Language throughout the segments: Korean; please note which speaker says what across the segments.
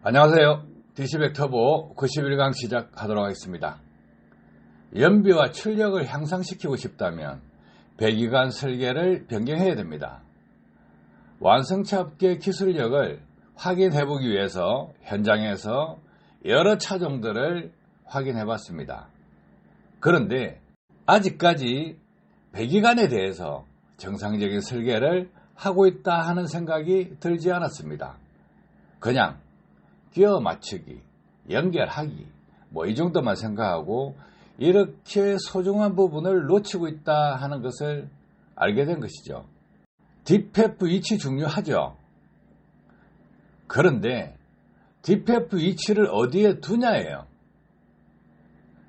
Speaker 1: 안녕하세요. DC백 터보 91강 시작하도록 하겠습니다. 연비와 출력을 향상시키고 싶다면 배기관 설계를 변경해야 됩니다. 완성차 업계 기술력을 확인해보기 위해서 현장에서 여러 차종들을 확인해봤습니다. 그런데 아직까지 배기관에 대해서 정상적인 설계를 하고 있다 하는 생각이 들지 않았습니다. 그냥 끼워 맞추기, 연결하기, 이 정도만 생각하고 이렇게 소중한 부분을 놓치고 있다 하는 것을 알게 된 것이죠. DPF 위치 중요하죠. 그런데 DPF 위치를 어디에 두냐예요.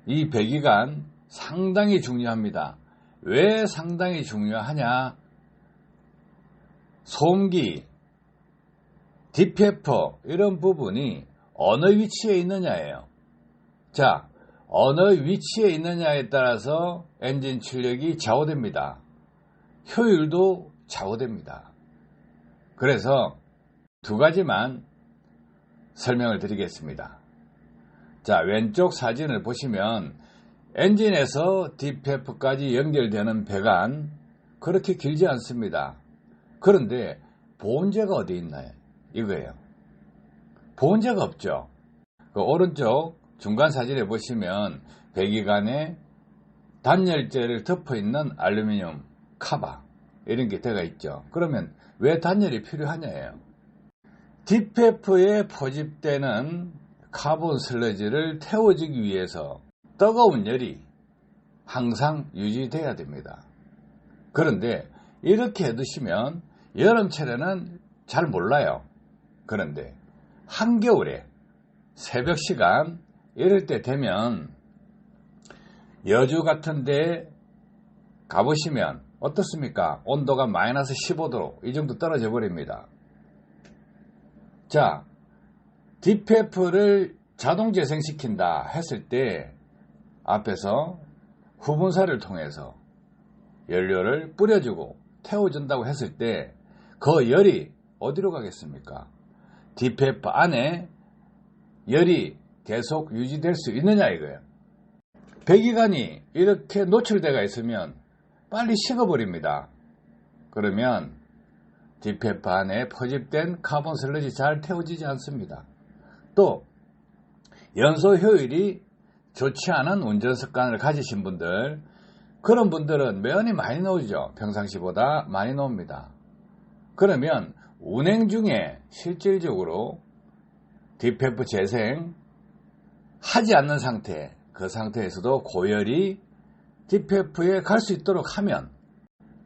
Speaker 1: 이 배기관 상당히 중요합니다. 왜 상당히 중요하냐? 소음기, DPF 이런 부분이 어느 위치에 있느냐예요. 자, 어느 위치에 있느냐에 따라서 엔진 출력이 좌우됩니다. 효율도 좌우됩니다. 그래서 두 가지만 설명을 드리겠습니다. 자, 왼쪽 사진을 보시면 엔진에서 DPF까지 연결되는 배관 그렇게 길지 않습니다. 그런데 보온재가 어디 있나요? 이거예요. 보온재가 없죠. 그 오른쪽 중간 사진에 보시면 배기관에 단열재를 덮어 있는 알루미늄 카바 이런 게 들어가 있죠. 그러면 왜 단열이 필요하냐예요. DPF에 포집되는 카본 슬러지를 태워주기 위해서 뜨거운 열이 항상 유지돼야 됩니다. 그런데 이렇게 해두시면 여름철에는 잘 몰라요. 그런데 한겨울에 새벽 시간 이럴 때 되면 여주 같은 데 가보시면 어떻습니까? 온도가 마이너스 15도 이 정도 떨어져 버립니다. 자, DPF를 자동 재생시킨다 했을 때 앞에서 후분사를 통해서 연료를 뿌려주고 태워준다고 했을 때 그 열이 어디로 가겠습니까? DPF 안에 열이 계속 유지될 수 있느냐 이거예요. 배기관이 이렇게 노출되어 있으면 빨리 식어버립니다. 그러면 DPF 안에 포집된 카본 슬러지 잘 태워지지 않습니다. 또 연소 효율이 좋지 않은 운전 습관을 가지신 분들, 그런 분들은 매연이 많이 나오죠. 평상시보다 많이 나옵니다. 그러면 운행 중에 실질적으로 DPF 재생 하지 않는 상태, 그 상태에서도 고열이 DPF에 갈 수 있도록 하면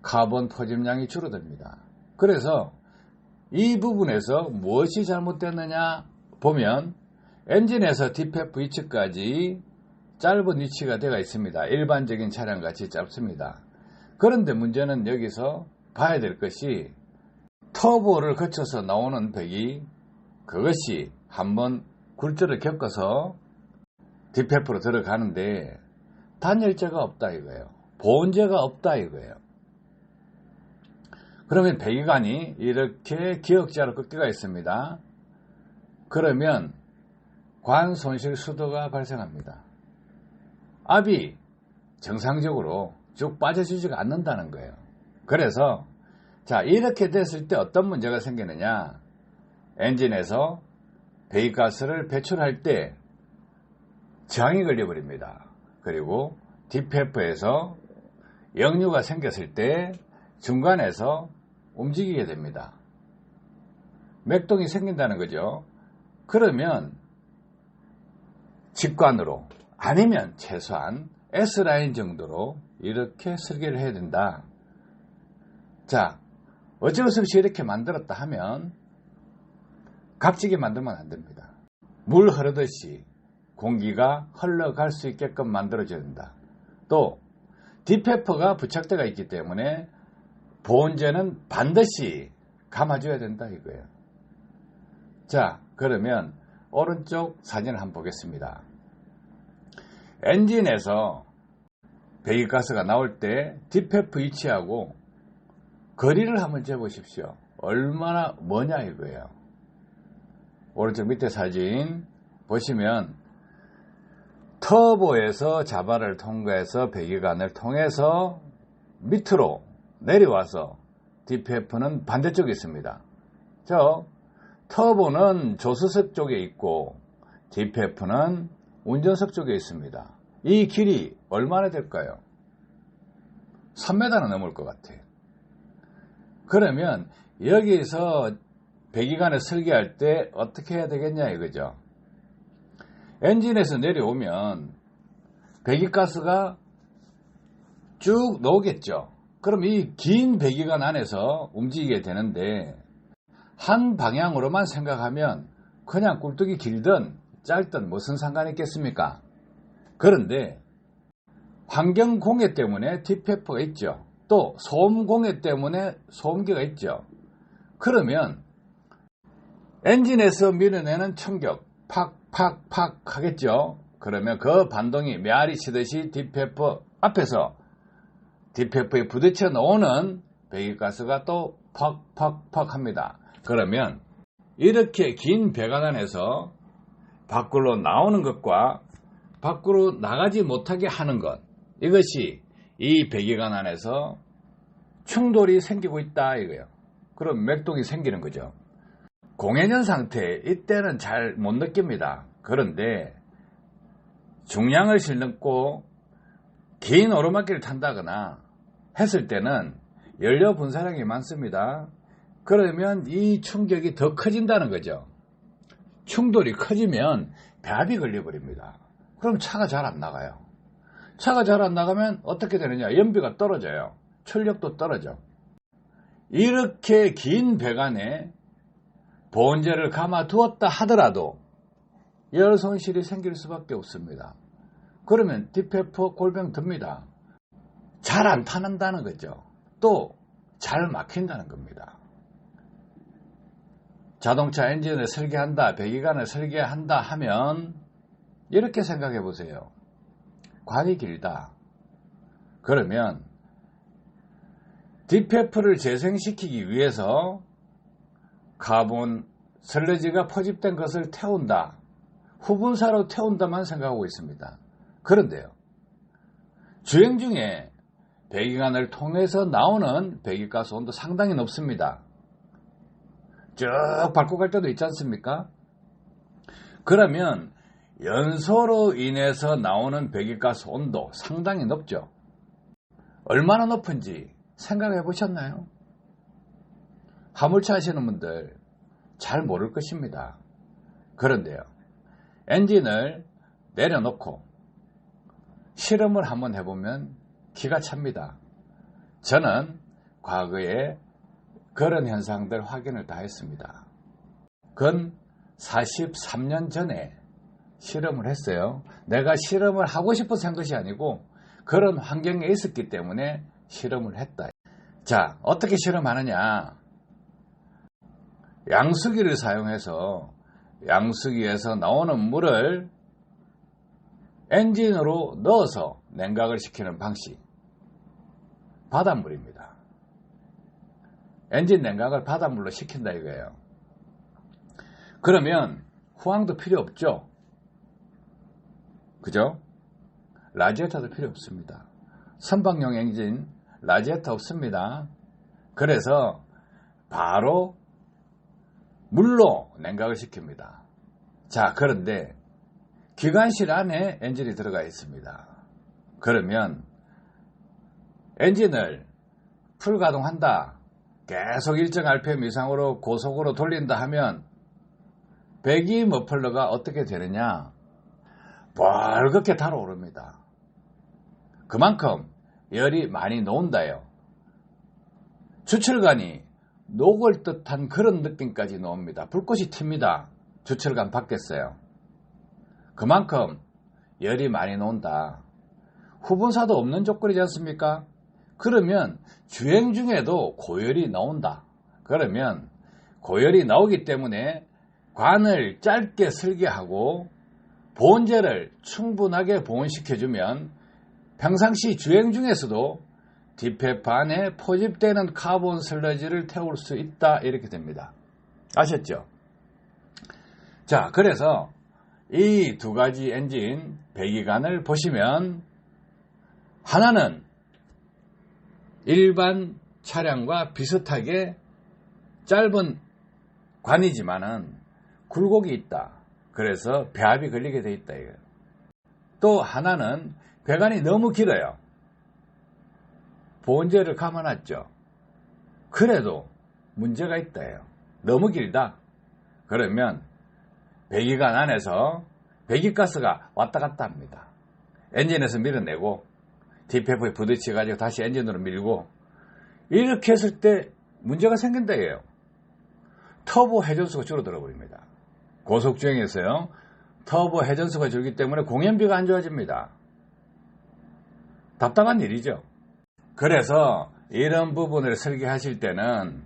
Speaker 1: 카본 포집량이 줄어듭니다. 그래서 이 부분에서 무엇이 잘못됐느냐 보면 엔진에서 DPF 위치까지 짧은 위치가 되어 있습니다. 일반적인 차량 같이 짧습니다. 그런데 문제는 여기서 봐야 될 것이 터보를 거쳐서 나오는 배기, 그것이 한번 굴절을 겪어서 DPF로 들어가는데 단열재가 없다 이거예요. 보온재가 없다 이거예요. 그러면 배기관이 이렇게 기역자로 꺾여가 있습니다. 그러면 관 손실 수도가 발생합니다. 압이 정상적으로 쭉 빠져주지가 않는다는 거예요. 그래서 자, 이렇게 됐을 때 어떤 문제가 생기느냐? 엔진에서 배기가스를 배출할 때 저항이 걸려버립니다. 그리고 DPF에서 역류가 생겼을 때 중간에서 움직이게 됩니다. 맥동이 생긴다는 거죠. 그러면 직관으로 아니면 최소한 S라인 정도로 이렇게 설계를 해야 된다. 자, 어쩔 수 없이 이렇게 만들었다 하면 값지게 만들면 안 됩니다. 물 흐르듯이 공기가 흘러갈 수 있게끔 만들어줘야 된다. 또 DPF가 부착되어 있기 때문에 보온재는 반드시 감아줘야 된다 이거예요. 자, 그러면 오른쪽 사진을 한번 보겠습니다. 엔진에서 배기가스가 나올 때 DPF 위치하고 거리를 한번 재보십시오. 얼마나 머냐 이거예요. 오른쪽 밑에 사진 보시면 터보에서 자바를 통과해서 배기관을 통해서 밑으로 내려와서 DPF는 반대쪽에 있습니다. 터보는 조수석 쪽에 있고 DPF는 운전석 쪽에 있습니다. 이 길이 얼마나 될까요? 3m는 넘을 것 같아요. 그러면 여기서 배기관을 설계할 때 어떻게 해야 되겠냐 이거죠. 엔진에서 내려오면 배기가스가 쭉 나오겠죠. 그럼 이 긴 배기관 안에서 움직이게 되는데 한 방향으로만 생각하면 그냥 꿀떡이 길든 짧든 무슨 상관이 있겠습니까? 그런데 환경 공해 때문에 DPF가 있죠. 또 소음 공해 때문에 소음기가 있죠. 그러면 엔진에서 밀어내는 충격 팍팍팍 하겠죠. 그러면 그 반동이 메아리 치듯이 DPF 앞에서 DPF에 부딪혀 나오는 배기가스가 또 팍팍팍 합니다. 그러면 이렇게 긴 배관안에서 밖으로 나오는 것과 밖으로 나가지 못하게 하는 것, 이것이 이 배기관 안에서 충돌이 생기고 있다 이거예요. 그럼 맥동이 생기는 거죠. 공회전 상태, 이때는 잘 못 느낍니다. 그런데 중량을 실는고 긴 오르막길을 탄다거나 했을 때는 연료 분사량이 많습니다. 그러면 이 충격이 더 커진다는 거죠. 충돌이 커지면 배합이 걸려버립니다. 그럼 차가 잘 안 나가요. 차가 잘 안 나가면 어떻게 되느냐? 연비가 떨어져요. 출력도 떨어져. 이렇게 긴 배관에 보온재를 감아두었다 하더라도 열 손실이 생길 수밖에 없습니다. 그러면 DPF 골병 듭니다. 잘 안 타는다는 거죠. 또 잘 막힌다는 겁니다. 자동차 엔진을 설계한다, 배기관을 설계한다 하면 이렇게 생각해 보세요. 관이 길다. 그러면 DPF를 재생시키기 위해서 카본 슬러지가 포집된 것을 태운다. 후분사로 태운다만 생각하고 있습니다. 그런데요. 주행 중에 배기관을 통해서 나오는 배기가스 온도 상당히 높습니다. 쭉 밟고 갈 때도 있지 않습니까? 그러면 연소로 인해서 나오는 배기가스 온도 상당히 높죠. 얼마나 높은지 생각해 보셨나요? 화물차 하시는 분들 잘 모를 것입니다. 그런데요. 엔진을 내려놓고 실험을 한번 해보면 기가 찹니다. 저는 과거에 그런 현상들 확인을 다 했습니다. 근 43년 전에 실험을 했어요. 내가 실험을 하고 싶어서 한 것이 아니고 그런 환경에 있었기 때문에 실험을 했다. 자, 어떻게 실험하느냐? 양수기를 사용해서 양수기에서 나오는 물을 엔진으로 넣어서 냉각을 시키는 방식. 바닷물입니다. 엔진 냉각을 바닷물로 시킨다 이거예요. 그러면 후황도 필요 없죠. 그죠? 라지에이터도 필요 없습니다. 선박용 엔진 라지에이터 없습니다. 그래서 바로 물로 냉각을 시킵니다. 자, 그런데 기관실 안에 엔진이 들어가 있습니다. 그러면 엔진을 풀가동한다. 계속 일정 RPM 이상으로 고속으로 돌린다 하면 배기 머플러가 어떻게 되느냐? 벌겋게 달아오릅니다. 그만큼 열이 많이 나온다요. 주철관이 녹을 듯한 그런 느낌까지 나옵니다. 불꽃이 튑니다. 주철관 밖에서요. 그만큼 열이 많이 나온다. 후분사도 없는 조건이지 않습니까? 그러면 주행 중에도 고열이 나온다. 그러면 고열이 나오기 때문에 관을 짧게 설계하고 보온재를 충분하게 보온시켜주면 평상시 주행 중에서도 DPF 안에 포집되는 카본 슬러지를 태울 수 있다. 이렇게 됩니다. 아셨죠? 자, 그래서 이 두 가지 엔진 배기관을 보시면 하나는 일반 차량과 비슷하게 짧은 관이지만은 굴곡이 있다. 그래서 배합이 걸리게 돼 있다. 이거예요. 또 하나는 배관이 너무 길어요. 보온재를 감아놨죠. 그래도 문제가 있다요. 너무 길다. 그러면 배기관 안에서 배기가스가 왔다 갔다 합니다. 엔진에서 밀어내고 DPF에 부딪혀가지고 다시 엔진으로 밀고 이렇게 했을 때 문제가 생긴다 이에요. 터보 회전수가 줄어들어 버립니다. 고속주행에서요. 터보 회전수가 줄기 때문에 공연비가 안 좋아집니다. 답답한 일이죠. 그래서 이런 부분을 설계하실 때는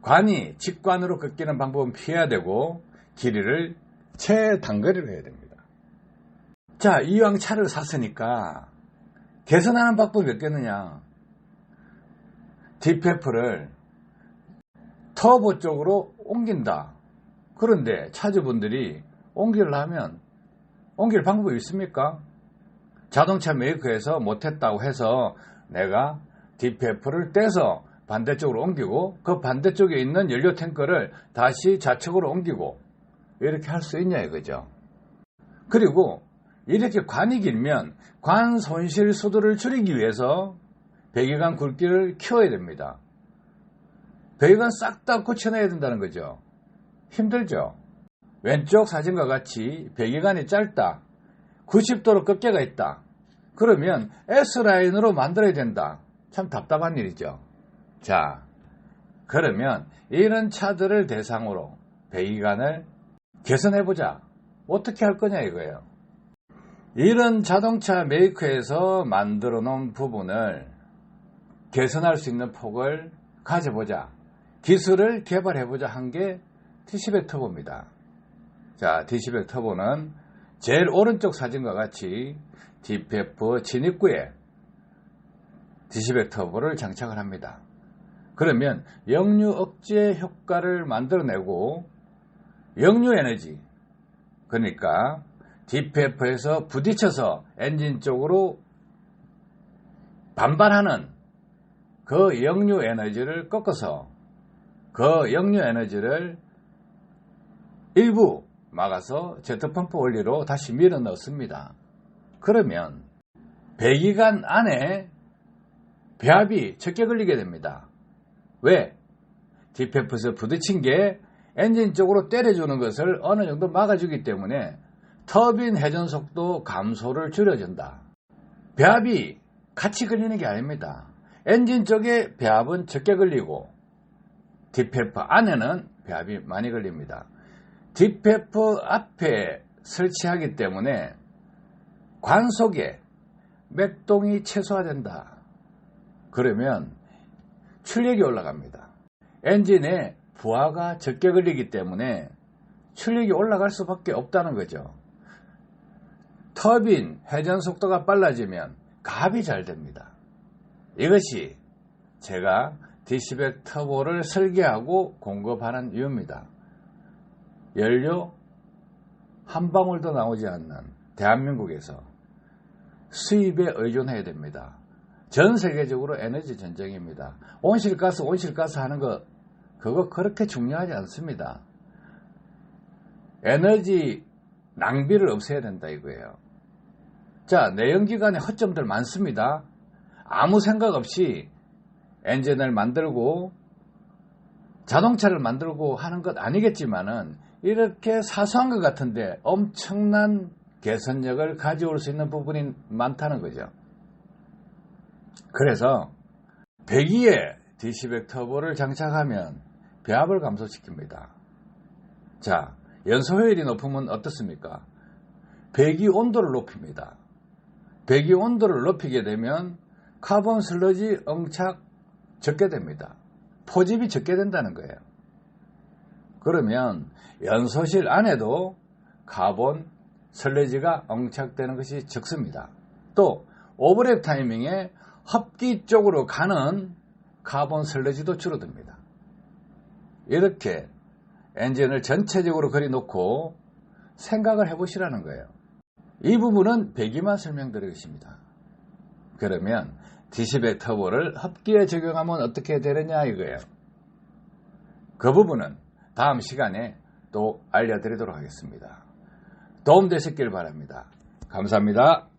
Speaker 1: 관이 직관으로 꺾이는 방법은 피해야 되고 길이를 최단거리로 해야 됩니다. 자, 이왕 차를 샀으니까 개선하는 방법이 몇 개느냐. DPF를 터보 쪽으로 옮긴다. 그런데 차주분들이 옮기려면 옮길 방법이 있습니까? 자동차 메이커에서 못했다고 해서 내가 DPF를 떼서 반대쪽으로 옮기고 그 반대쪽에 있는 연료 탱크를 다시 좌측으로 옮기고 이렇게 할 수 있냐 이거죠. 그리고 이렇게 관이 길면 관 손실 수도를 줄이기 위해서 배기관 굵기를 키워야 됩니다. 배기관 싹 다 고쳐내야 된다는 거죠. 힘들죠. 왼쪽 사진과 같이 배기관이 짧다. 90도로 꺾여가 있다. 그러면 S라인으로 만들어야 된다. 참 답답한 일이죠. 자, 그러면 이런 차들을 대상으로 배기관을 개선해보자. 어떻게 할 거냐 이거예요. 이런 자동차 메이커에서 만들어 놓은 부분을 개선할 수 있는 폭을 가져보자. 기술을 개발해보자 한 게 DC백 터보입니다. 자, DC백 터보는 제일 오른쪽 사진과 같이 DPF 진입구에 DC백 터보를 장착을 합니다. 그러면 역류 억제 효과를 만들어내고 역류 에너지, 그러니까 DPF에서 부딪혀서 엔진 쪽으로 반발하는 그 역류 에너지를 꺾어서 그 역류 에너지를 일부 막아서 제트펌프 원리로 다시 밀어 넣습니다. 그러면 배기관 안에 배합이 적게 걸리게 됩니다. 왜? DPF에서 부딪힌 게 엔진 쪽으로 때려주는 것을 어느 정도 막아주기 때문에 터빈 회전 속도 감소를 줄여준다. 배합이 같이 걸리는 게 아닙니다. 엔진 쪽에 배합은 적게 걸리고 DPF 안에는 배합이 많이 걸립니다. DPF 앞에 설치하기 때문에 관 속에 맥동이 최소화된다. 그러면 출력이 올라갑니다. 엔진에 부하가 적게 걸리기 때문에 출력이 올라갈 수밖에 없다는 거죠. 터빈 회전 속도가 빨라지면 가압이 잘 됩니다. 이것이 제가 DC백 터보를 설계하고 공급하는 이유입니다. 연료 한 방울도 나오지 않는 대한민국에서 수입에 의존해야 됩니다. 전 세계적으로 에너지 전쟁입니다. 온실가스 하는 거 그거 그렇게 중요하지 않습니다. 에너지 낭비를 없애야 된다 이거예요. 자, 내연기관에 허점들 많습니다. 아무 생각 없이 엔진을 만들고 자동차를 만들고 하는 것 아니겠지만은 이렇게 사소한 것 같은데 엄청난 개선력을 가져올 수 있는 부분이 많다는 거죠. 그래서 배기에 DC백 터보를 장착하면 배합을 감소시킵니다. 자, 연소 효율이 높으면 어떻습니까? 배기 온도를 높입니다. 배기 온도를 높이게 되면 카본 슬러지 응착 적게 됩니다. 포집이 적게 된다는 거예요. 그러면 연소실 안에도 카본 슬러지가 응착되는 것이 적습니다. 또 오버랩 타이밍에 흡기 쪽으로 가는 카본 슬러지도 줄어듭니다. 이렇게 엔진을 전체적으로 그려놓고 생각을 해보시라는 거예요. 이 부분은 배기만 설명드리겠습니다. 그러면 디시백 터보를 흡기에 적용하면 어떻게 되느냐 이거예요. 그 부분은 다음 시간에 또 알려드리도록 하겠습니다. 도움 되셨길 바랍니다. 감사합니다.